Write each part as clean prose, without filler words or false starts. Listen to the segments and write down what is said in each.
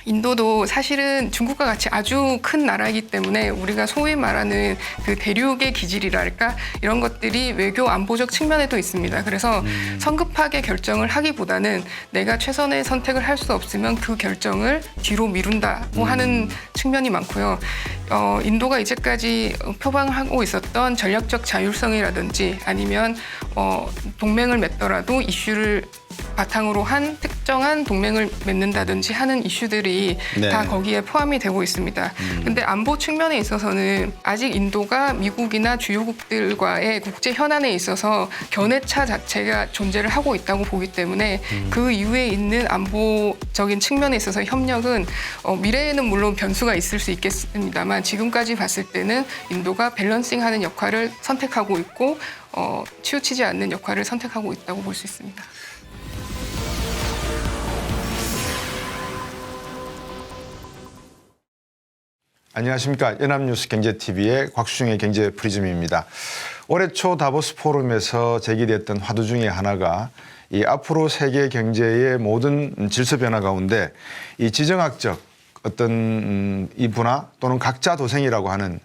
인도도 사실은 중국과 같이 아주 큰 나라이기 때문에 우리가 소위 말하는 그 대륙의 기질이랄까 이런 것들이 외교 안보적 측면에도 있습니다. 그래서 성급하게 결정을 하기보다는 내가 최선의 선택을 할 수 없으면 그 결정을 뒤로 미룬다고 하는 측면이 많고요. 인도가 이제까지 표방하고 있었던 전략적 자율성이라든지 아니면 동맹을 맺더라도 이슈를 바탕으로 한 특정한 동맹을 맺는다든지 하는 이슈들이 네. 다 거기에 포함이 되고 있습니다. 근데 안보 측면에 있어서는 아직 인도가 미국이나 주요국들과의 국제 현안에 있어서 견해차 자체가 존재를 하고 있다고 보기 때문에 그 이후에 있는 안보적인 측면에 있어서 협력은 미래에는 물론 변수가 있을 수 있겠습니다만 지금까지 봤을 때는 인도가 밸런싱하는 역할을 선택하고 있고 치우치지 않는 역할을 선택하고 있다고 볼 수 있습니다. 안녕하십니까. 연합뉴스 경제TV의 곽수중의 경제프리즘입니다. 올해 초 다보스 포럼에서 제기됐던 화두 중에 하나가 이 앞으로 세계 경제의 모든 질서 변화 가운데 이 지정학적 어떤 이 분화 또는 각자 도생이라고 하는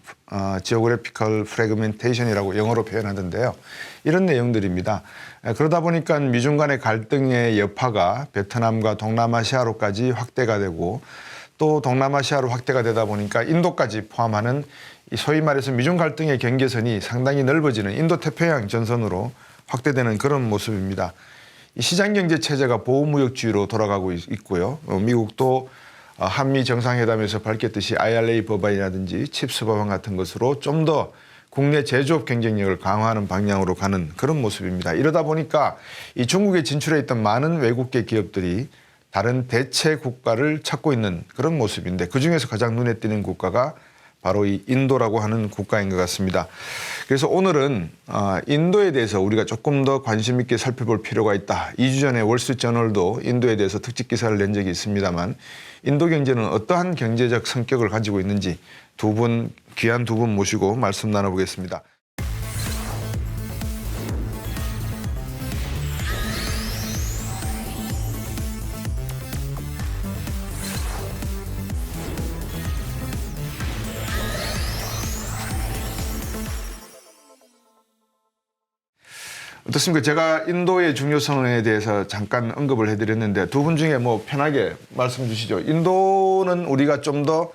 지오그래피컬 프래그멘테이션이라고 영어로 표현하던데요. 이런 내용들입니다. 그러다 보니까 미중 간의 갈등의 여파가 베트남과 동남아시아로까지 확대가 되고 또 동남아시아로 확대가 되다 보니까 인도까지 포함하는 이 소위 말해서 미중 갈등의 경계선이 상당히 넓어지는 인도태평양 전선으로 확대되는 그런 모습입니다. 이 시장경제 체제가 보호무역주의로 돌아가고 있고요. 미국도 한미 정상회담에서 밝혔듯이 IRA 법안이라든지 칩스 법안 같은 것으로 좀 더 국내 제조업 경쟁력을 강화하는 방향으로 가는 그런 모습입니다. 이러다 보니까 이 중국에 진출해 있던 많은 외국계 기업들이 다른 대체 국가를 찾고 있는 그런 모습인데 그중에서 가장 눈에 띄는 국가가 바로 이 인도라고 하는 국가인 것 같습니다. 그래서 오늘은 인도에 대해서 우리가 조금 더 관심 있게 살펴볼 필요가 있다. 2주 전에 월스트리트저널도 인도에 대해서 특집 기사를 낸 적이 있습니다만 인도 경제는 어떠한 경제적 성격을 가지고 있는지 귀한 두 분 모시고 말씀 나눠보겠습니다. 어떻습니까? 제가 인도의 중요성에 대해서 잠깐 언급을 해드렸는데 두 분 중에 뭐 편하게 말씀 주시죠. 인도는 우리가 좀 더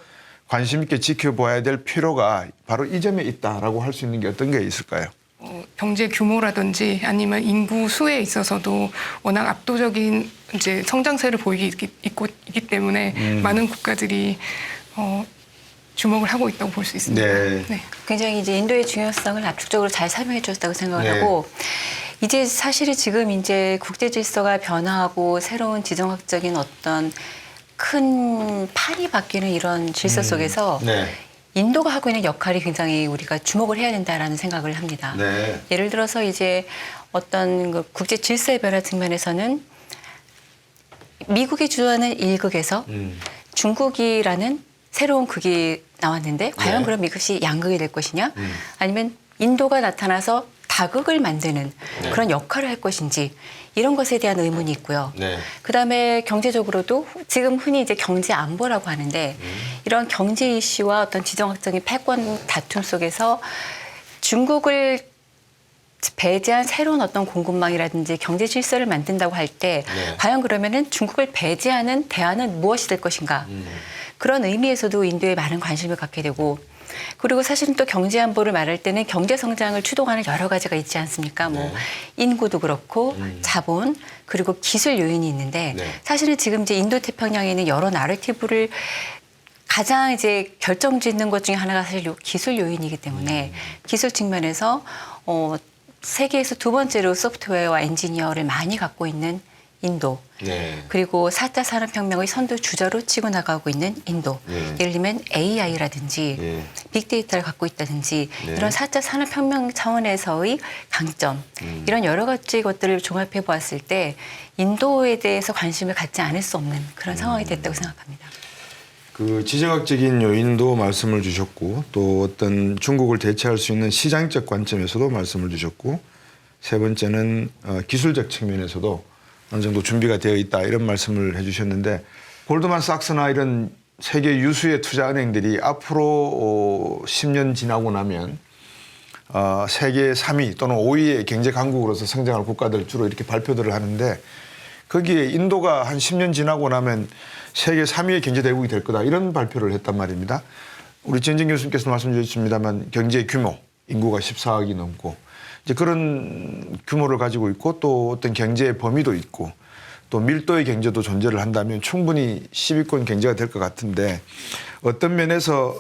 관심 있게 지켜봐야 될 필요가 바로 이 점에 있다라고 할 수 있는 게 어떤 게 있을까요? 경제 규모라든지 아니면 인구 수에 있어서도 워낙 압도적인 이제 성장세를 있기 때문에 많은 국가들이 주목을 하고 있다고 볼 수 있습니다. 네. 네. 굉장히 이제 인도의 중요성을 압축적으로 잘 설명해 주셨다고 생각을 네. 하고 이제 사실은 지금 이제 국제 질서가 변화하고 새로운 지정학적인 어떤 큰 판이 바뀌는 이런 질서 속에서 네. 인도가 하고 있는 역할이 굉장히 우리가 주목을 해야 된다라는 생각을 합니다. 네. 예를 들어서 이제 어떤 그 국제 질서의 변화 측면에서는 미국이 주도하는 1극에서 중국이라는 새로운 극이 나왔는데 과연 네. 그럼 이것이 양극이 될 것이냐 아니면 인도가 나타나서 다극을 만드는 네. 그런 역할을 할 것인지 이런 것에 대한 의문이 있고요. 네. 그다음에 경제적으로도 지금 흔히 이제 경제 안보라고 하는데 이런 경제 이슈와 어떤 지정학적인 패권 다툼 속에서 중국을 배제한 새로운 어떤 공급망이라든지 경제 질서를 만든다고 할 때 네. 과연 그러면은 중국을 배제하는 대안은 무엇이 될 것인가? 그런 의미에서도 인도에 많은 관심을 갖게 되고 그리고 사실은 또 경제 안보를 말할 때는 경제 성장을 추동하는 여러 가지가 있지 않습니까? 뭐 인구도 그렇고 자본 그리고 기술 요인이 있는데 네. 사실은 지금 이제 인도 태평양에 있는 여러 나래티브를 가장 이제 결정짓는 것 중에 하나가 사실 기술 요인이기 때문에 기술 측면에서 세계에서 두 번째로 소프트웨어와 엔지니어를 많이 갖고 있는 인도 네. 그리고 4차 산업혁명의 선두 주자로 치고 나가고 있는 인도 네. 예를 들면 AI라든지 네. 빅데이터를 갖고 있다든지 네. 이런 4차 산업혁명 차원에서의 강점 이런 여러 가지 것들을 종합해 보았을 때 인도에 대해서 관심을 갖지 않을 수 없는 그런 상황이 됐다고 생각합니다. 그 지정학적인 요인도 말씀을 주셨고 또 어떤 중국을 대체할 수 있는 시장적 관점에서도 말씀을 주셨고 세 번째는 기술적 측면에서도 어느 정도 준비가 되어 있다 이런 말씀을 해주셨는데 골드만삭스나 이런 세계 유수의 투자 은행들이 앞으로 10년 지나고 나면 세계 3위 또는 5위의 경제 강국으로서 성장할 국가들 주로 이렇게 발표들을 하는데 거기에 인도가 한 10년 지나고 나면 세계 3위의 경제 대국이 될 거다 이런 발표를 했단 말입니다. 우리 진정 교수님께서 말씀 주셨습니다만 경제 규모 인구가 14억이 넘고 이제 그런 규모를 가지고 있고 또 어떤 경제의 범위도 있고 또 밀도의 경제도 존재를 한다면 충분히 10위권 경제가 될 것 같은데 어떤 면에서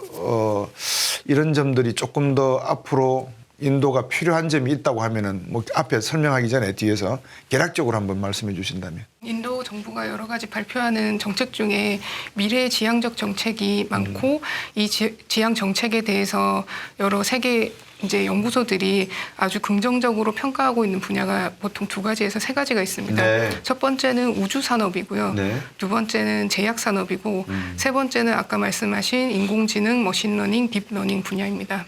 이런 점들이 조금 더 앞으로 인도가 필요한 점이 있다고 하면은 뭐 앞에 설명하기 전에 뒤에서 개략적으로 한번 말씀해 주신다면. 인도 정부가 여러 가지 발표하는 정책 중에 미래 지향적 정책이 많고 이 지향 정책에 대해서 여러 세계 이제 연구소들이 아주 긍정적으로 평가하고 있는 분야가 보통 2가지에서 3가지가 있습니다. 네. 첫 번째는 우주 산업이고요. 네. 두 번째는 제약 산업이고 세 번째는 아까 말씀하신 인공지능, 머신러닝, 딥러닝 분야입니다.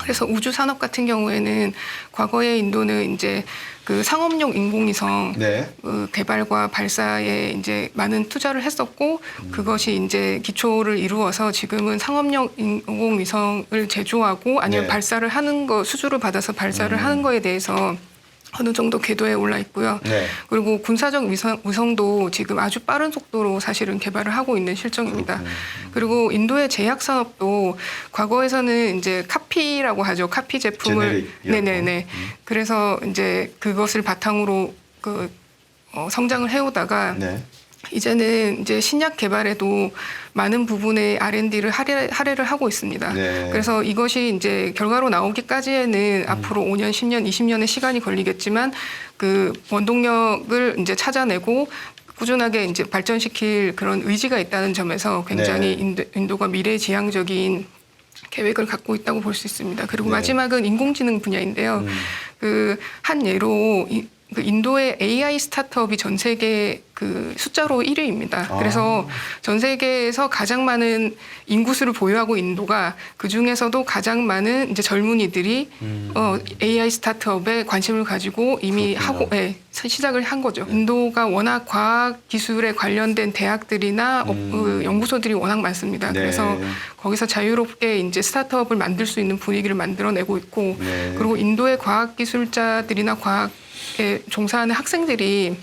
그래서 우주 산업 같은 경우에는 과거에 인도는 이제 그 상업용 인공위성 네. 개발과 발사에 이제 많은 투자를 했었고 그것이 이제 기초를 이루어서 지금은 상업용 인공위성을 제조하고 아니면 네. 발사를 하는 거 수주를 받아서 발사를 하는 거에 대해서 어느 정도 궤도에 올라 있고요. 네. 그리고 군사적 위성도 지금 아주 빠른 속도로 사실은 개발을 하고 있는 실정입니다. 그리고 인도의 제약 산업도 과거에서는 이제 카피라고 하죠. 카피 제품을 제네릭 네네네. 그래서 이제 그것을 바탕으로 성장을 해오다가 네. 이제는 이제 신약 개발에도 많은 부분의 R&D를 할애를 하고 있습니다. 네. 그래서 이것이 이제 결과로 나오기까지에는 앞으로 5년, 10년, 20년의 시간이 걸리겠지만 그 원동력을 이제 찾아내고 꾸준하게 이제 발전시킬 그런 의지가 있다는 점에서 굉장히 인도가 미래지향적인 계획을 갖고 있다고 볼 수 있습니다. 그리고 마지막은 인공지능 분야인데요. 그 한 예로 그 인도의 AI 스타트업이 전 세계 그 숫자로 1위입니다. 그래서 전 세계에서 가장 많은 인구수를 보유하고 인도가 그 중에서도 가장 많은 이제 젊은이들이 AI 스타트업에 관심을 가지고 이미 하고 시작을 한 거죠. 인도가 워낙 과학 기술에 관련된 대학들이나 연구소들이 워낙 많습니다. 네. 그래서 거기서 자유롭게 이제 스타트업을 만들 수 있는 분위기를 만들어내고 있고 그리고 인도의 과학 기술자들이나 과학에 종사하는 학생들이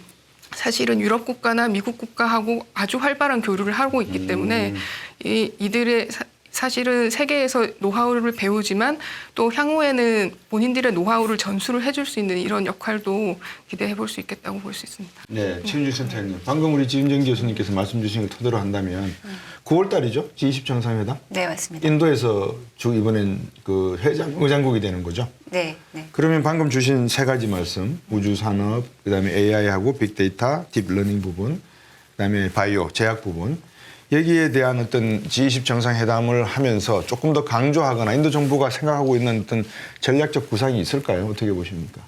사실은 유럽 국가나 미국 국가하고 아주 활발한 교류를 하고 있기 때문에 이들의 사실은 세계에서 노하우를 배우지만 또 향후에는 본인들의 노하우를 전수를 해줄 수 있는 이런 역할도 기대해 볼 수 있겠다고 볼 수 있습니다. 네, 최윤주 센터장님. 방금 우리 지은정 교수님께서 말씀 주신 걸 토대로 한다면 9월 달이죠? G20 정상회담? 네, 맞습니다. 인도에서 이번엔 그 의장국이 되는 거죠? 네, 네. 그러면 방금 주신 3가지 말씀, 우주 산업, 그다음에 AI하고 빅데이터, 딥러닝 부분, 그다음에 바이오, 제약 부분, 여기에 대한 어떤 G20 정상회담을 하면서 조금 더 강조하거나 인도 정부가 생각하고 있는 어떤 전략적 구상이 있을까요? 어떻게 보십니까?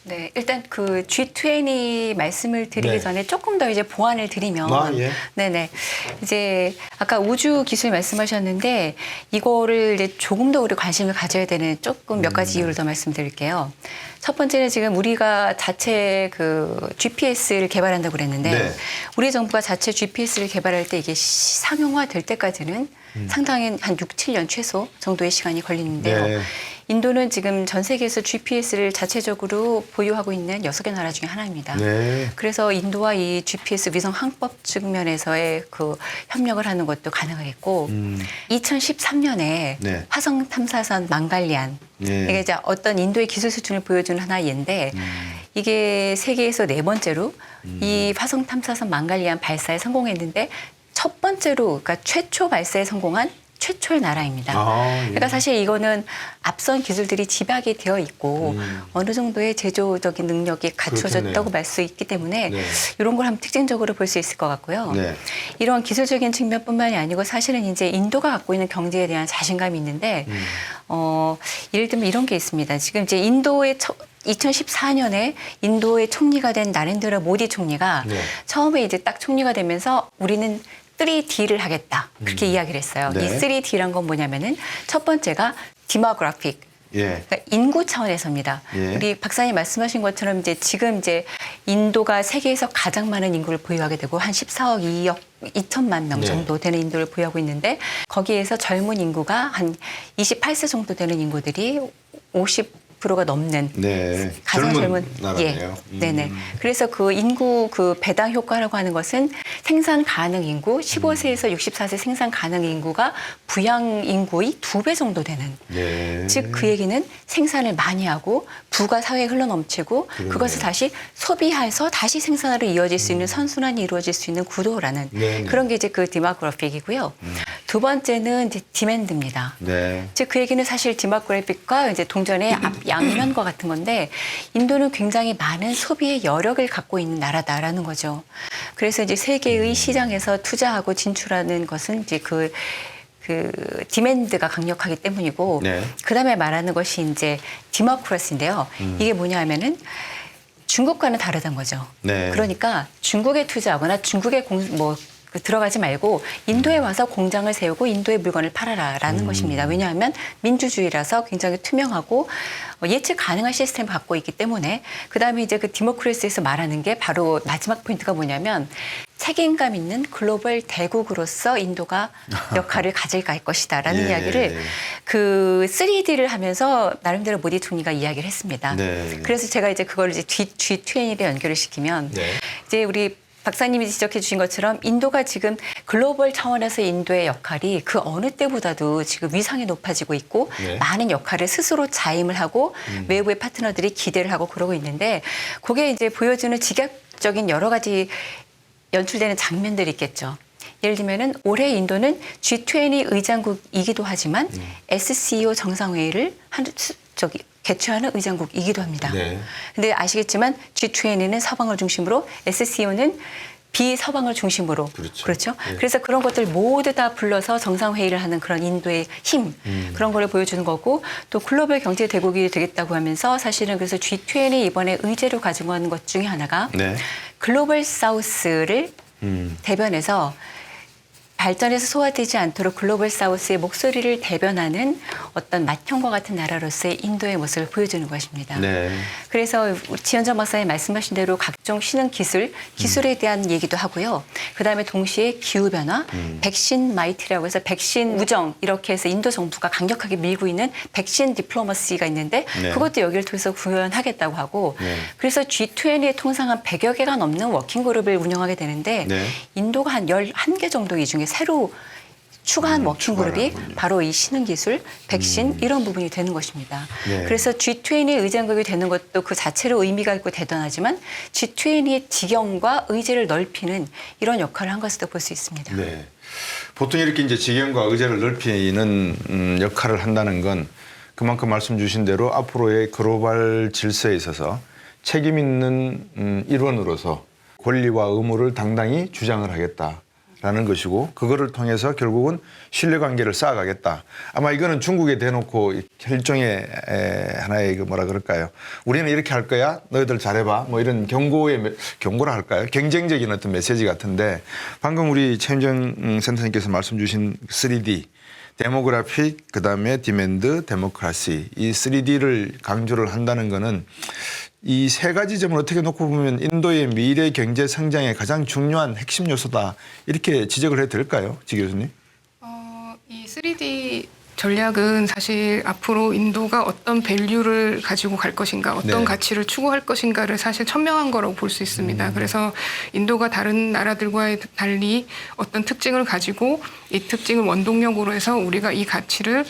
네, 일단 그 G20 말씀을 드리기 전에 조금 더 이제 보완을 드리면, 네네, 이제 아까 우주 기술 말씀하셨는데 이거를 이제 조금 더 우리 관심을 가져야 되는 조금 몇 가지 이유를 더 말씀드릴게요. 첫 번째는 지금 우리가 자체 그 GPS를 개발한다고 그랬는데 우리 정부가 자체 GPS를 개발할 때 이게 상용화 될 때까지는 상당히 한 6, 7년 최소 정도의 시간이 걸리는데요. 인도는 지금 전 세계에서 GPS를 자체적으로 보유하고 있는 6개 나라 중에 하나입니다. 그래서 인도와 이 GPS 위성 항법 측면에서의 그 협력을 하는 것도 가능하겠고 2013년에 화성 탐사선 망갈리안 이게 이제 어떤 인도의 기술 수준을 보여주는 하나의 예인데 이게 세계에서 4번째로 이 화성 탐사선 망갈리안 발사에 성공했는데 첫 번째로 그러니까 최초 발사에 성공한 최초의 나라입니다. 그러니까 사실 이거는 앞선 기술들이 집약이 되어 있고 어느 정도의 제조적인 능력이 갖춰졌다고 말 수 있기 때문에 이런 걸 한번 특징적으로 볼 수 있을 것 같고요. 이런 기술적인 측면뿐만이 아니고 사실은 이제 인도가 갖고 있는 경제에 대한 자신감이 있는데 예를 들면 이런 게 있습니다. 지금 이제 인도의 2014년에 인도의 총리가 된 나렌드라 모디 총리가 처음에 이제 딱 총리가 되면서 우리는 3D를 하겠다. 그렇게 이야기를 했어요. 이 3D란 건 뭐냐면은 첫 번째가 디모그래픽, 예. 그러니까 인구 차원에서입니다. 예. 우리 박사님 말씀하신 것처럼 이제 지금 이제 인도가 세계에서 가장 많은 인구를 보유하게 되고 한 14억 2억 2천만 명 정도 되는 인도를 보유하고 있는데 거기에서 젊은 인구가 한 28세 정도 되는 인구들이 50%가 넘는 네. 가장 젊은 나라네요. 네네. 그래서 그 인구 그 배당 효과라고 하는 것은 생산 가능 인구 15세에서 64세 생산 가능 인구가 부양 인구의 2배 정도 되는. 네. 즉 그 얘기는 생산을 많이 하고 부가 사회에 흘러넘치고 그것을 다시 소비해서 다시 생산으로 이어질 수 있는 선순환이 이루어질 수 있는 구도라는 네네. 그런 게 이제 그 디모그래픽이고요. 두 번째는 이제 디맨드입니다. 네. 즉 그 얘기는 사실 디모그래픽과 이제 동전의 앞양면과 같은 건데 인도는 굉장히 많은 소비의 여력을 갖고 있는 나라다라는 거죠. 그래서 이제 세계의 시장에서 투자하고 진출하는 것은 이제 그 디맨드가 강력하기 때문이고 네. 그다음에 말하는 것이 이제 디모크라시인데요. 이게 뭐냐 하면은 중국과는 다르다는 거죠. 네. 그러니까 중국에 투자하거나 중국에 들어가지 말고 인도에 와서 공장을 세우고 인도의 물건을 팔아라라는 것입니다. 왜냐하면 민주주의라서 굉장히 투명하고 예측 가능한 시스템을 갖고 있기 때문에 그다음에 이제 그 디모크라시에서 말하는 게 바로 마지막 포인트가 뭐냐면 책임감 있는 글로벌 대국으로서 인도가 역할을 가질 것이다라는 예. 이야기를 그 3D를 하면서 나름대로 모디 총리가 이야기를 했습니다. 네. 그래서 제가 이제 그걸 이제 G20에 연결을 시키면 네. 이제 우리 박사님이 지적해 주신 것처럼 인도가 지금 글로벌 차원에서 인도의 역할이 그 어느 때보다도 지금 위상이 높아지고 있고 네. 많은 역할을 스스로 자임을 하고 외부의 파트너들이 기대를 하고 그러고 있는데 그게 이제 보여주는 직접적인 여러 가지 연출되는 장면들이 있겠죠. 예를 들면은 올해 인도는 G20 의장국이기도 하지만 SCO 정상회의를 개최하는 의장국이기도 합니다. 네. 근데 아시겠지만 G20는 서방을 중심으로 SCO는 비서방을 중심으로 그렇죠. 예. 그래서 그런 것들 모두 다 불러서 정상회의를 하는 그런 인도의 힘 그런 거를 보여주는 거고 또 글로벌 경제 대국이 되겠다고 하면서 사실은 그래서 G20이 이번에 의제로 가지고 가는 것 중에 하나가 네. 글로벌 사우스를 대변해서 발전해서 소화되지 않도록 글로벌 사우스의 목소리를 대변하는 어떤 맏형과 같은 나라로서의 인도의 모습을 보여주는 것입니다. 네. 그래서 지현정 박사님 말씀하신 대로 각종 신흥 기술에 대한 얘기도 하고요. 그다음에 동시에 기후변화, 백신 마이트라고 해서 백신 우정 이렇게 해서 인도 정부가 강력하게 밀고 있는 백신 디플로머시가 있는데 네. 그것도 여기를 통해서 구현하겠다고 하고 네. 그래서 G20의 통상 한 100여 개가 넘는 워킹그룹을 운영하게 되는데 네. 인도가 한 11개 정도 이 중에 새로 추가한 워킹그룹이 바로 이 신흥기술, 백신 이런 부분이 되는 것입니다. 네. 그래서 G20의 의장국이 되는 것도 그 자체로 의미가 있고 대단하지만 G20의 지경과 의제를 넓히는 이런 역할을 한 것으로 볼 수 있습니다. 네. 보통 이렇게 이제 지경과 의제를 넓히는 역할을 한다는 건 그만큼 말씀 주신 대로 앞으로의 글로벌 질서에 있어서 책임 있는 일원으로서 권리와 의무를 당당히 주장을 하겠다. 라는 것이고 그거를 통해서 결국은 신뢰관계를 쌓아가겠다. 아마 이거는 중국에 대놓고 일종의 하나의 그 뭐라 그럴까요? 우리는 이렇게 할 거야. 너희들 잘해봐. 뭐 이런 경고라 할까요? 경쟁적인 어떤 메시지 같은데 방금 우리 최윤정 센터님께서 말씀 주신 3D 데모그래픽 그다음에 디맨드 데모크라시 이 3D를 강조를 한다는 거는 이 세 가지 점을 어떻게 놓고 보면 인도의 미래 경제 성장의 가장 중요한 핵심 요소다 이렇게 지적을 해도 될까요, 지 교수님? 이 3D 전략은 사실 앞으로 인도가 어떤 밸류를 가지고 갈 것인가, 어떤 네. 가치를 추구할 것인가를 사실 천명한 거라고 볼 수 있습니다. 그래서 인도가 다른 나라들과 달리 어떤 특징을 가지고 이 특징을 원동력으로 해서 우리가 이 가치를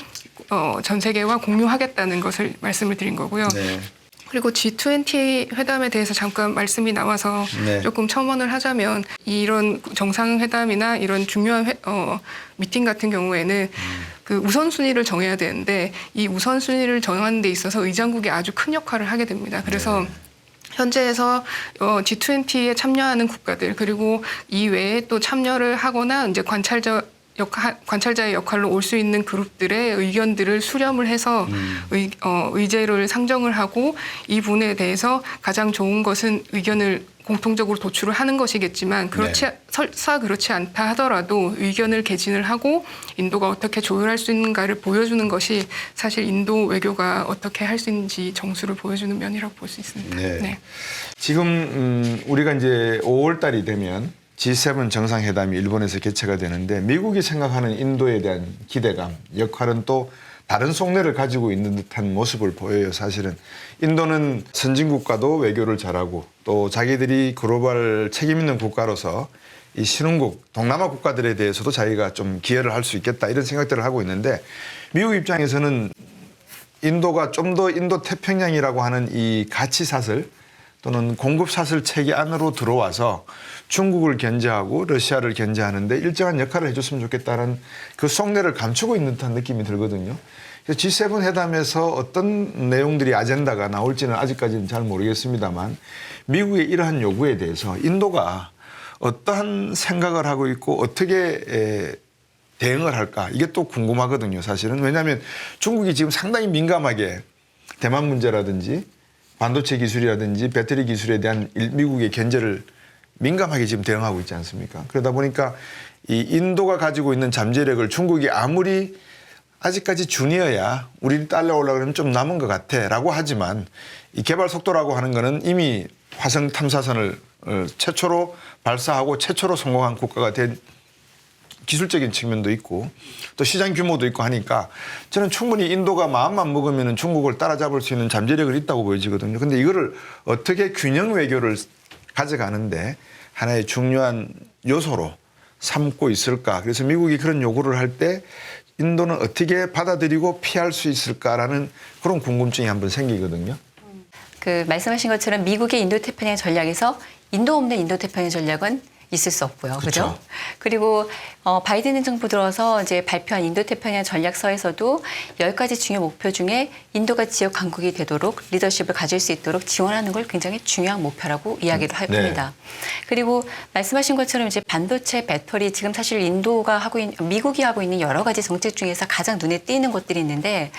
전 세계와 공유하겠다는 것을 말씀을 드린 거고요. 네. 그리고 G20 회담에 대해서 잠깐 말씀이 나와서 네. 조금 첨언을 하자면 이런 정상회담이나 이런 중요한 미팅 같은 경우에는 그 우선순위를 정해야 되는데 이 우선순위를 정하는 데 있어서 의장국이 아주 큰 역할을 하게 됩니다. 그래서 현재에서 G20에 참여하는 국가들 그리고 이외에 또 참여를 하거나 이제 관찰자의 역할로 올 수 있는 그룹들의 의견들을 수렴을 해서 의제를 상정을 하고 이 부분에 대해서 가장 좋은 것은 의견을 공통적으로 도출을 하는 것이겠지만 설사 그렇지 않다 하더라도 의견을 개진을 하고 인도가 어떻게 조율할 수 있는가를 보여주는 것이 사실 인도 외교가 어떻게 할 수 있는지 정수를 보여주는 면이라고 볼 수 있습니다. 네. 지금 우리가 이제 5월 달이 되면 G7 정상회담이 일본에서 개최가 되는데 미국이 생각하는 인도에 대한 기대감, 역할은 또 다른 속내를 가지고 있는 듯한 모습을 보여요. 사실은 인도는 선진국과도 외교를 잘하고 또 자기들이 글로벌 책임 있는 국가로서 이 신흥국 동남아 국가들에 대해서도 자기가 좀 기여를 할 수 있겠다 이런 생각들을 하고 있는데 미국 입장에서는 인도가 좀 더 인도 태평양이라고 하는 이 가치사슬 또는 공급사슬 체계 안으로 들어와서 중국을 견제하고 러시아를 견제하는데 일정한 역할을 해줬으면 좋겠다는 그 속내를 감추고 있는 듯한 느낌이 들거든요. 그래서 G7 회담에서 어떤 내용들이 아젠다가 나올지는 아직까지는 잘 모르겠습니다만 미국의 이러한 요구에 대해서 인도가 어떠한 생각을 하고 있고 어떻게 대응을 할까 이게 또 궁금하거든요. 사실은 왜냐하면 중국이 지금 상당히 민감하게 대만 문제라든지 반도체 기술이라든지 배터리 기술에 대한 미국의 견제를 민감하게 지금 대응하고 있지 않습니까? 그러다 보니까 이 인도가 가지고 있는 잠재력을 중국이 아무리 아직까지 주니어야 우리를 따라오려고 그러면 좀 남은 것 같아 라고 하지만 이 개발 속도라고 하는 거는 이미 화성 탐사선을 최초로 발사하고 최초로 성공한 국가가 된 기술적인 측면도 있고 또 시장 규모도 있고 하니까 저는 충분히 인도가 마음만 먹으면 중국을 따라잡을 수 있는 잠재력이 있다고 보여지거든요. 근데 이거를 어떻게 균형 외교를 가져가는데 하나의 중요한 요소로 삼고 있을까. 그래서 미국이 그런 요구를 할 때 인도는 어떻게 받아들이고 피할 수 있을까라는 그런 궁금증이 한번 생기거든요. 그 말씀하신 것처럼 미국의 인도태평양 전략에서 인도 없는 인도태평양 전략은 있을 수 없고요. 그죠? 그리고 바이든 행정부 들어서 이제 발표한 인도태평양 전략서에서도 10가지 중요 목표 중에 인도가 지역 강국이 되도록 리더십을 가질 수 있도록 지원하는 걸 굉장히 중요한 목표라고 이야기를 합니다. 그리고 말씀하신 것처럼 이제 반도체, 배터리 지금 사실 인도가 미국이 하고 있는 여러 가지 정책 중에서 가장 눈에 띄는 것들이 있는데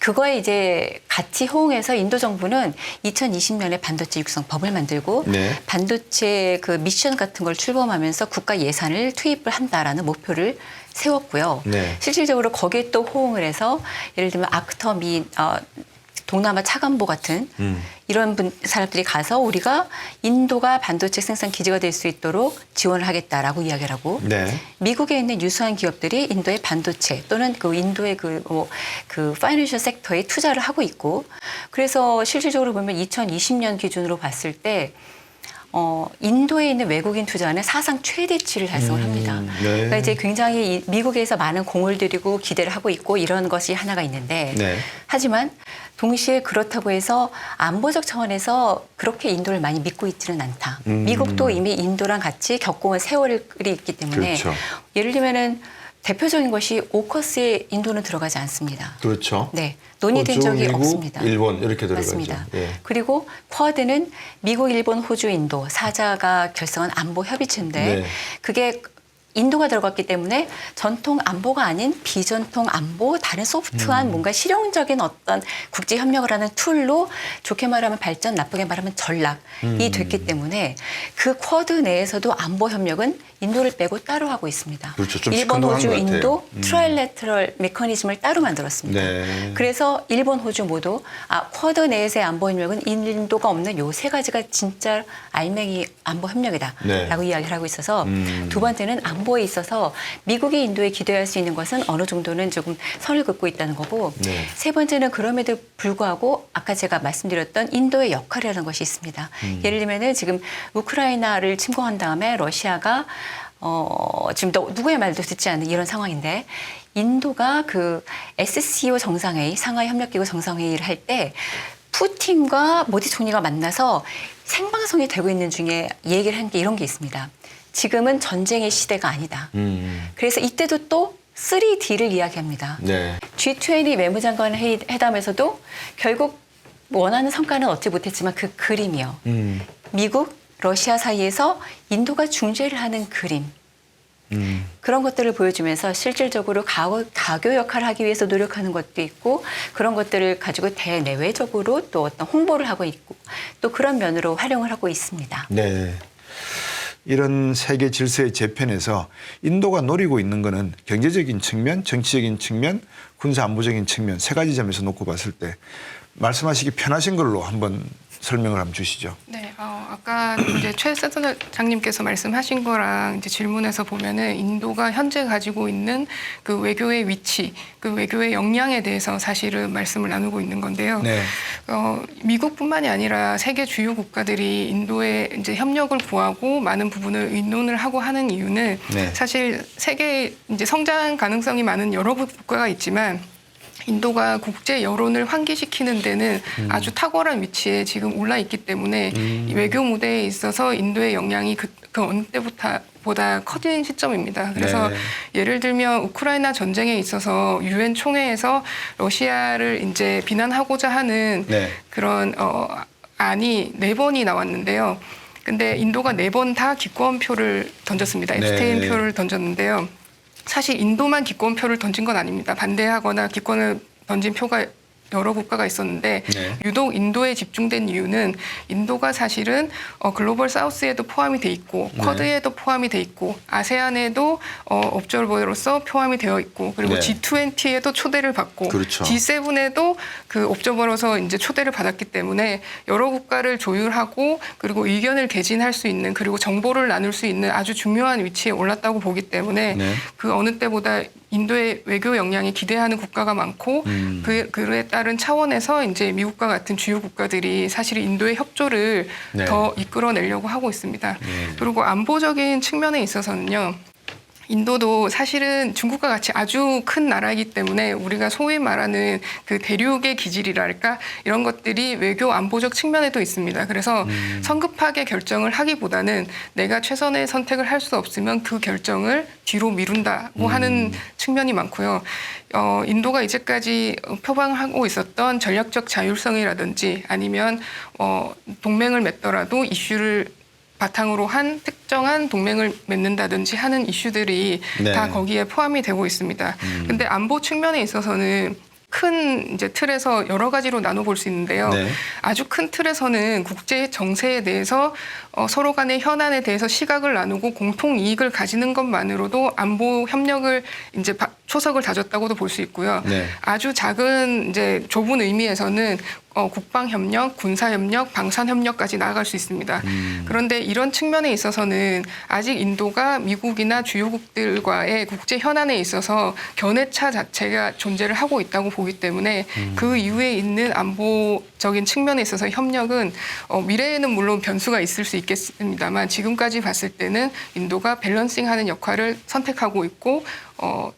그거에 이제 같이 호응해서 인도 정부는 2020년에 반도체 육성법을 만들고 반도체 그 미션 같은 걸 출범하면서 국가 예산을 투입을 한다라는 목표를 세웠고요. 실질적으로 거기에 또 호응을 해서 예를 들면 아크터 동남아 차관보 같은 이런 사람들이 가서 우리가 인도가 반도체 생산 기지가 될 수 있도록 지원을 하겠다라고 이야기를 하고 미국에 있는 유수한 기업들이 인도의 반도체 또는 그 인도의 그 파이낸셜 섹터에 투자를 하고 있고 그래서 실질적으로 보면 2020년 기준으로 봤을 때 인도에 있는 외국인 투자는 사상 최대치를 달성을 합니다. 그러니까 이제 굉장히 미국에서 많은 공을 들이고 기대를 하고 있고 이런 것이 하나가 있는데 하지만 동시에 그렇다고 해서 안보적 차원에서 그렇게 인도를 많이 믿고 있지는 않다. 미국도 이미 인도랑 같이 겪어온 세월이 있기 때문에 예를 들면은 대표적인 것이 오커스에 인도는 들어가지 않습니다. 네, 논의된 호주, 적이 미국, 없습니다. 일본 이렇게 들어가죠. 맞습니다. 그리고 쿼드는 미국, 일본, 호주, 인도 사자가 결성한 안보 협의체인데 그게 인도가 들어갔기 때문에 전통 안보가 아닌 비전통 안보, 다른 소프트한 뭔가 실용적인 어떤 국제 협력을 하는 툴로 좋게 말하면 발전, 나쁘게 말하면 전락이 됐기 때문에 그 쿼드 내에서도 안보 협력은 인도를 빼고 따로 하고 있습니다. 좀 일본, 시큰둥한 호주, 것 같아요. 인도 트라이래터럴 메커니즘을 따로 만들었습니다. 그래서 일본, 호주 모두 쿼드 내에서의 안보 협력은 인도가 없는 요 세 가지가 진짜 알맹이 안보 협력이다라고 이야기를 하고 있어서 두 번째는 안보에 있어서 미국이 인도에 기대할 수 있는 것은 어느 정도는 조금 선을 긋고 있다는 거고 세 번째는 그럼에도 불구하고 아까 제가 말씀드렸던 인도의 역할이라는 것이 있습니다. 예를 들면은 지금 우크라이나를 침공한 다음에 러시아가 지금 누구의 말도 듣지 않는 이런 상황인데 인도가 그 SCO 정상회의, 상하이 협력기구 정상회의를 할 때 푸틴과 모디 총리가 만나서 생방송이 되고 있는 중에 얘기를 한 게 이런 게 있습니다. 지금은 전쟁의 시대가 아니다. 그래서 이때도 또 3D를 이야기합니다. G20 외무장관 회담에서도 결국 원하는 성과는 얻지 못했지만 그 그림이요. 미국, 러시아 사이에서 인도가 중재를 하는 그림. 그런 것들을 보여주면서 실질적으로 가교 역할을 하기 위해서 노력하는 것도 있고 그런 것들을 가지고 대내외적으로 또 어떤 홍보를 하고 있고 또 그런 면으로 활용을 하고 있습니다. 네. 이런 세계 질서의 재편에서 인도가 노리고 있는 거는 경제적인 측면, 정치적인 측면, 군사 안보적인 측면 세 가지 점에서 놓고 봤을 때 말씀하시기 편하신 걸로 한번 설명을 한번 주시죠. 네, 아까 이제 최 센터장님께서 말씀하신 거랑 이제 질문에서 보면은 인도가 현재 가지고 있는 그 외교의 위치, 그 외교의 역량에 대해서 사실은 말씀을 나누고 있는 건데요. 네. 미국뿐만이 아니라 세계 주요 국가들이 인도에 이제 협력을 구하고 많은 부분을 의논을 하고 하는 이유는 네. 사실 세계 이제 성장 가능성이 많은 여러 국가가 있지만. 인도가 국제 여론을 환기시키는 데는 아주 탁월한 위치에 지금 올라 있기 때문에 이 외교 무대에 있어서 인도의 역량이 그 어느 때보다 커진 시점입니다. 그래서 네. 예를 들면 우크라이나 전쟁에 있어서 유엔 총회에서 러시아를 이제 비난하고자 하는 네. 그런 안이 4번이 나왔는데요. 근데 인도가 4번 다 기권표를 던졌습니다. 네. 앱스테인표를 던졌는데요. 사실 인도만 기권표를 던진 건 아닙니다. 반대하거나 기권을 던진 표가 여러 국가가 있었는데 네. 유독 인도에 집중된 이유는 인도가 사실은 글로벌 사우스에도 포함이 돼 있고 네. 쿼드에도 포함이 돼 있고 아세안에도 옵저버로서 포함이 되어 있고 그리고 네. G20에도 초대를 받고 그렇죠. G7에도 그 옵저버로서 이제 초대를 받았기 때문에 여러 국가를 조율하고 그리고 의견을 개진할 수 있는 그리고 정보를 나눌 수 있는 아주 중요한 위치에 올랐다고 보기 때문에 네. 그 어느 때보다 인도의 외교 역량이 기대하는 국가가 많고 그에 따른 차원에서 이제 미국과 같은 주요 국가들이 사실 인도의 협조를 네. 더 이끌어내려고 하고 있습니다. 네. 그리고 안보적인 측면에 있어서는요. 인도도 사실은 중국과 같이 아주 큰 나라이기 때문에 우리가 소위 말하는 그 대륙의 기질이랄까 이런 것들이 외교 안보적 측면에도 있습니다. 그래서 성급하게 결정을 하기보다는 내가 최선의 선택을 할 수 없으면 그 결정을 뒤로 미룬다고 하는 측면이 많고요. 인도가 이제까지 표방하고 있었던 전략적 자율성이라든지 아니면 동맹을 맺더라도 이슈를 바탕으로 한 특정한 동맹을 맺는다든지 하는 이슈들이 네. 다 거기에 포함이 되고 있습니다. 근데 안보 측면에 있어서는 큰 이제 틀에서 여러 가지로 나눠볼 수 있는데요. 네. 아주 큰 틀에서는 국제 정세에 대해서 서로 간의 현안에 대해서 시각을 나누고 공통 이익을 가지는 것만으로도 안보 협력을 이제 초석을 다졌다고도 볼 수 있고요. 네. 아주 작은 이제 좁은 의미에서는 국방협력, 군사협력, 방산협력까지 나아갈 수 있습니다. 그런데 이런 측면에 있어서는 아직 인도가 미국이나 주요국들과의 국제 현안에 있어서 견해차 자체가 존재를 하고 있다고 보기 때문에 그 이후에 있는 안보적인 측면에 있어서 협력은 미래에는 물론 변수가 있을 수 있겠습니다만 지금까지 봤을 때는 인도가 밸런싱하는 역할을 선택하고 있고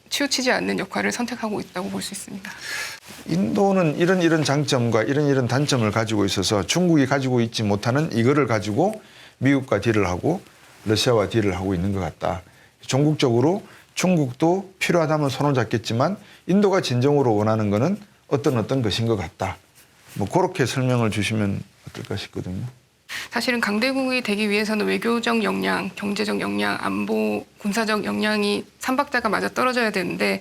치우치지 않는 역할을 선택하고 있다고 볼 수 있습니다. 인도는 이런 장점과 이런 단점을 가지고 있어서 중국이 가지고 있지 못하는 이거를 가지고 미국과 딜을 하고 러시아와 딜을 하고 있는 것 같다. 전국적으로 중국도 필요하다면 손을 잡겠지만 인도가 진정으로 원하는 거는 어떤 것인 것 같다. 뭐 그렇게 설명을 주시면 어떨까 싶거든요. 사실은 강대국이 되기 위해서는 외교적 역량, 경제적 역량, 안보, 군사적 역량이 삼박자가 맞아 떨어져야 되는데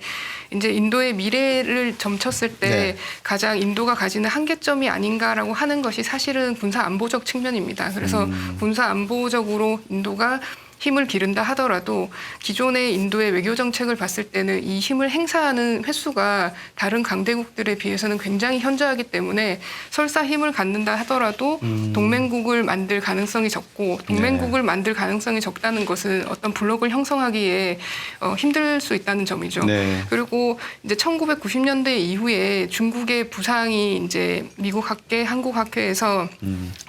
이제 인도의 미래를 점쳤을 때 네. 가장 인도가 가지는 한계점이 아닌가라고 하는 것이 사실은 군사 안보적 측면입니다. 그래서 군사 안보적으로 인도가 힘을 기른다 하더라도 기존의 인도의 외교 정책을 봤을 때는 이 힘을 행사하는 횟수가 다른 강대국들에 비해서는 굉장히 현저하기 때문에 설사 힘을 갖는다 하더라도 동맹국을 만들 가능성이 적고 동맹국을 만들 가능성이 적다는 것은 어떤 블록을 형성하기에 힘들 수 있다는 점이죠. 네. 그리고 이제 1990년대 이후에 중국의 부상이 이제 미국 학계, 한국 학회에서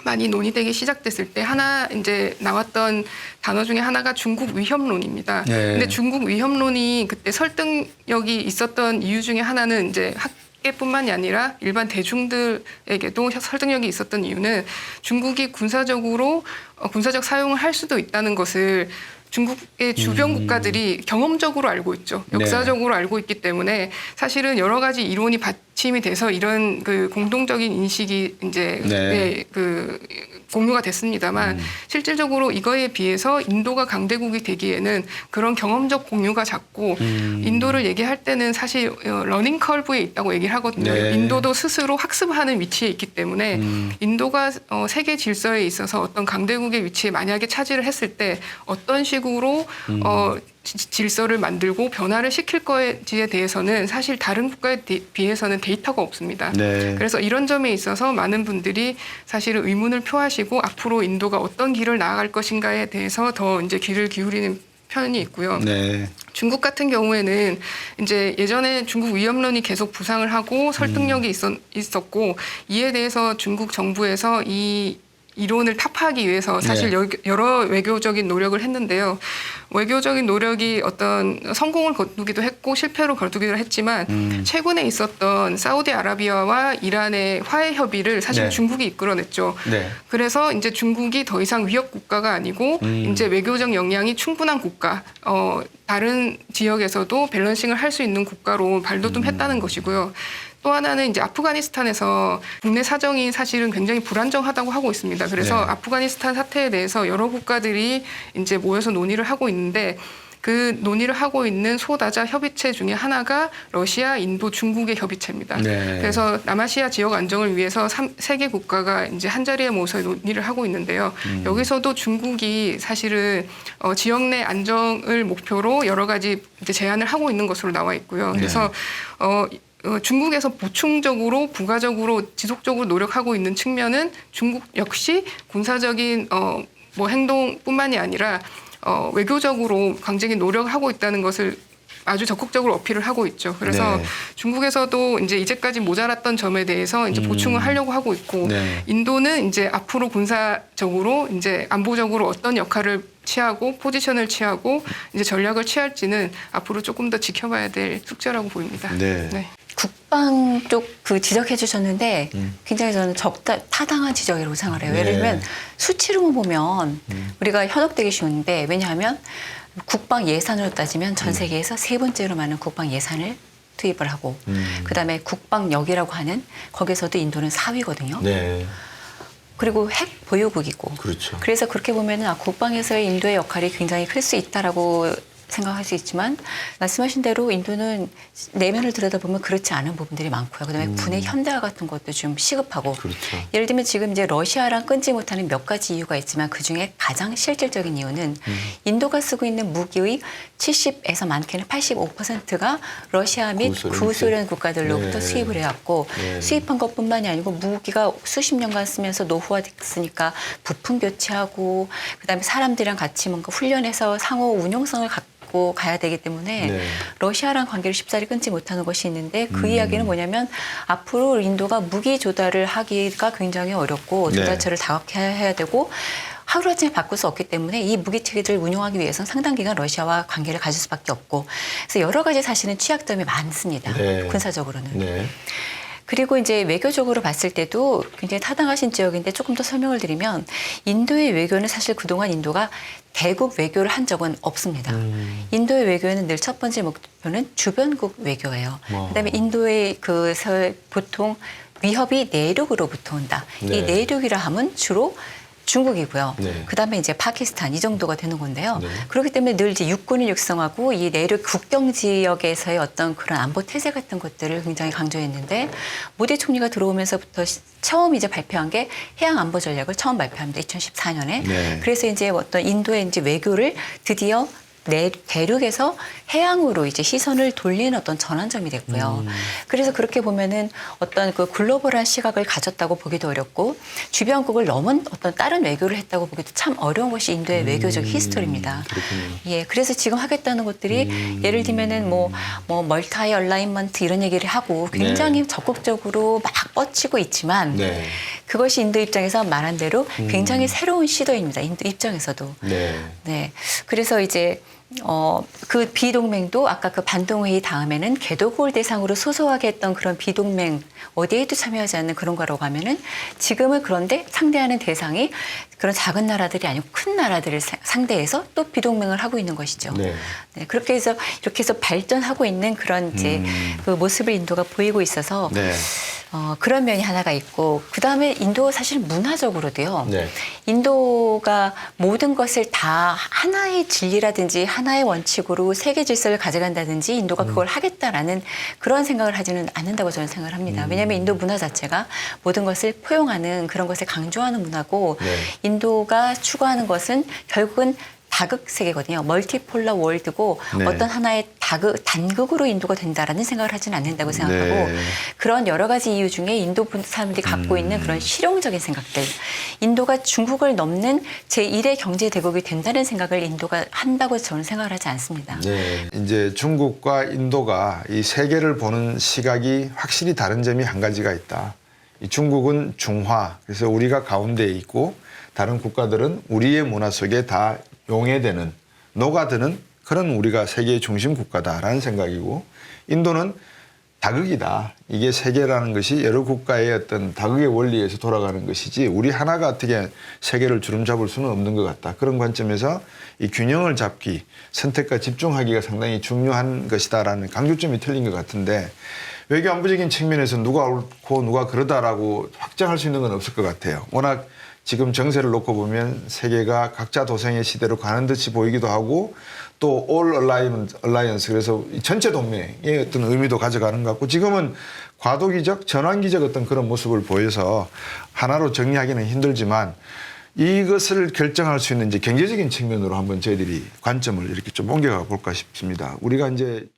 많이 논의되기 시작됐을 때 하나 이제 나왔던 단어 중에 하나가 중국 위협론입니다. 네. 근데 중국 위협론이 그때 설득력이 있었던 이유 중에 하나는 이제 학계뿐만이 아니라 일반 대중들에게도 설득력이 있었던 이유는 중국이 군사적으로 군사적 사용을 할 수도 있다는 것을 중국의 주변 국가들이 경험적으로 알고 있죠. 역사적으로 알고 있기 때문에 사실은 여러 가지 이론이 받침이 돼서 이런 그 공동적인 인식이 이제 네. 그 공유가 됐습니다만 실질적으로 이거에 비해서 인도가 강대국이 되기에는 그런 경험적 공유가 작고 인도를 얘기할 때는 사실 러닝 커브에 있다고 얘기를 하거든요. 네. 인도도 스스로 학습하는 위치에 있기 때문에 인도가 세계 질서에 있어서 어떤 강대국의 위치에 만약에 차지를 했을 때 어떤 식으로 질서를 만들고 변화를 시킬 거에지에 대해서는 사실 다른 국가에 비해서는 데이터가 없습니다. 네. 그래서 이런 점에 있어서 많은 분들이 사실은 의문을 표하시고 앞으로 인도가 어떤 길을 나아갈 것인가에 대해서 더 이제 귀를 기울이는 편이 있고요. 네. 중국 같은 경우에는 이제 예전에 중국 위협론이 계속 부상을 하고 설득력이 있었고 이에 대해서 중국 정부에서 이 이론을 타파하기 위해서 사실 네. 여러 외교적인 노력을 했는데요. 외교적인 노력이 어떤 성공을 거두기도 했고 실패로 거두기도 했지만 최근에 있었던 사우디아라비아와 이란의 화해 협의를 사실 네. 중국이 이끌어냈죠. 네. 그래서 이제 중국이 더 이상 위협 국가가 아니고 이제 외교적 역량이 충분한 국가, 다른 지역에서도 밸런싱을 할 수 있는 국가로 발돋움했다는 것이고요. 또 하나는 이제 아프가니스탄에서 국내 사정이 사실은 굉장히 불안정하다고 하고 있습니다. 그래서 네. 아프가니스탄 사태에 대해서 여러 국가들이 이제 모여서 논의를 하고 있는데 그 논의를 하고 있는 소다자 협의체 중에 하나가 러시아, 인도, 중국의 협의체입니다. 네. 그래서 남아시아 지역 안정을 위해서 세 개 국가가 이제 한 자리에 모여서 논의를 하고 있는데요. 여기서도 중국이 사실은 지역 내 안정을 목표로 여러 가지 이제 제안을 하고 있는 것으로 나와 있고요. 그래서 중국에서 보충적으로 부가적으로 지속적으로 노력하고 있는 측면은 중국 역시 군사적인 뭐 행동뿐만이 아니라 외교적으로 강제적인 노력을 하고 있다는 것을 아주 적극적으로 어필을 하고 있죠. 그래서 네. 중국에서도 이제 이제까지 모자랐던 점에 대해서 이제 보충을 하려고 하고 있고 네. 인도는 이제 앞으로 군사적으로 이제 안보적으로 어떤 역할을 취하고 포지션을 취하고 이제 전략을 취할지는 앞으로 조금 더 지켜봐야 될 숙제라고 보입니다. 네. 네. 국방 쪽 그 지적해 주셨는데 굉장히 저는 타당한 지적이라고 생각을 해요. 네. 예를 들면 수치로만 보면 우리가 현혹되기 쉬운데 왜냐하면 국방 예산으로 따지면 전 세계에서 세 번째로 많은 국방 예산을 투입을 하고 그다음에 국방력이라고 하는 거기서도 인도는 4위거든요. 네. 그리고 핵 보유국이고. 그렇죠. 그래서 그렇게 보면은 국방에서의 인도의 역할이 굉장히 클 수 있다라고 생각할 수 있지만 말씀하신 대로 인도는 내면을 들여다보면 그렇지 않은 부분들이 많고요. 그다음에 군의 현대화 같은 것도 좀 시급하고 그렇죠. 예를 들면 지금 이제 러시아랑 끊지 못하는 몇 가지 이유가 있지만 그중에 가장 실질적인 이유는 인도가 쓰고 있는 무기의 70에서 많게는 85%가 러시아 및 구소련 국가들로부터 수입을 해왔고 수입한 것뿐만이 아니고 무기가 수십 년간 쓰면서 노후화됐으니까 부품 교체하고 그다음에 사람들이랑 같이 뭔가 훈련해서 상호 운용성을 갖고 가야 되기 때문에 러시아랑 관계를 쉽사리 끊지 못하는 것이 있는데 그 이야기는 뭐냐면 앞으로 인도가 무기 조달을 하기가 굉장히 어렵고 조달처를 다각화해야 되고 하루아침에 바꿀 수 없기 때문에 이 무기 체계를 운용하기 위해서는 상당 기간 러시아와 관계를 가질 수밖에 없고 그래서 여러 가지 사실은 취약점이 많습니다. 군사적으로는. 네. 그리고 이제 외교적으로 봤을 때도 굉장히 타당하신 지역인데 조금 더 설명을 드리면 인도의 외교는 사실 그동안 인도가 대국 외교를 한 적은 없습니다. 인도의 외교에는 늘 첫 번째 목표는 주변국 외교예요. 그다음에 인도의 보통 위협이 내륙으로부터 온다. 이 내륙이라 하면 주로 중국이고요. 그다음에 이제 파키스탄 이 정도가 되는 건데요. 그렇기 때문에 늘 이제 육군을 육성하고 이 내륙 국경 지역에서의 어떤 그런 안보 태세 같은 것들을 굉장히 강조했는데 모디 총리가 들어오면서부터 처음 이제 발표한 게 해양 안보 전략을 처음 발표합니다. 2014년에. 그래서 이제 어떤 인도의 이제 외교를 드디어 대륙에서 해양으로 이제 시선을 돌리는 어떤 전환점이 됐고요. 그래서 그렇게 보면은 어떤 그 글로벌한 시각을 가졌다고 보기도 어렵고 주변국을 넘은 어떤 다른 외교를 했다고 보기도 참 어려운 것이 인도의 외교적 히스토리입니다. 예, 그래서 지금 하겠다는 것들이 예를 들면은 뭐 멀타이 얼라인먼트 이런 얘기를 하고 굉장히 적극적으로 막 뻗치고 있지만 그것이 인도 입장에서 말한 대로 굉장히 새로운 시도입니다. 인도 입장에서도. 네. 그래서 이제 그 비동맹도 아까 그 반동회의 다음에는 개도국을 대상으로 소소하게 했던 그런 비동맹 어디에도 참여하지 않는 그런 거라고 하면은 지금은 그런데 상대하는 대상이 그런 작은 나라들이 아니고 큰 나라들을 상대해서 또 비동맹을 하고 있는 것이죠. 네. 네, 그렇게 해서 이렇게 해서 발전하고 있는 그런 이제 그 모습을 인도가 보이고 있어서 네. 그런 면이 하나가 있고 그다음에 인도 사실 문화적으로도요. 네. 인도가 모든 것을 다 하나의 진리라든지 하나의 원칙으로 세계 질서를 가져간다든지 인도가 그걸 하겠다라는 그런 생각을 하지는 않는다고 저는 생각을 합니다. 왜냐하면 인도 문화 자체가 모든 것을 포용하는 그런 것을 강조하는 문화고 네. 인도가 추구하는 것은 결국은 다극 세계거든요. 멀티폴러 월드고 네. 어떤 하나의 단극으로 인도가 된다라는 생각을 하지는 않는다고 생각하고 네. 그런 여러 가지 이유 중에 인도 사람들이 갖고 있는 그런 실용적인 생각들. 인도가 중국을 넘는 제1의 경제 대국이 된다는 생각을 인도가 한다고 저는 생각을 하지 않습니다. 네. 이제 중국과 인도가 이 세계를 보는 시각이 확실히 다른 점이 한 가지가 있다. 이 중국은 중화, 그래서 우리가 가운데에 있고 다른 국가들은 우리의 문화 속에 다 용해되는, 녹아드는 그런 우리가 세계의 중심 국가다라는 생각이고 인도는 다극이다. 이게 세계라는 것이 여러 국가의 어떤 다극의 원리에서 돌아가는 것이지 우리 하나가 어떻게 세계를 주름잡을 수는 없는 것 같다. 그런 관점에서 이 균형을 잡기, 선택과 집중하기가 상당히 중요한 것이다라는 강조점이 틀린 것 같은데 외교 안보적인 측면에서 누가 옳고 누가 그러다라고 확정할 수 있는 건 없을 것 같아요. 워낙 지금 정세를 놓고 보면 세계가 각자 도생의 시대로 가는 듯이 보이기도 하고 또 All Alliance 그래서 전체 동맹의 어떤 의미도 가져가는 것 같고 지금은 과도기적, 전환기적 어떤 그런 모습을 보여서 하나로 정리하기는 힘들지만 이것을 결정할 수 있는 이제 경제적인 측면으로 한번 저희들이 관점을 이렇게 좀 옮겨가 볼까 싶습니다. 우리가 이제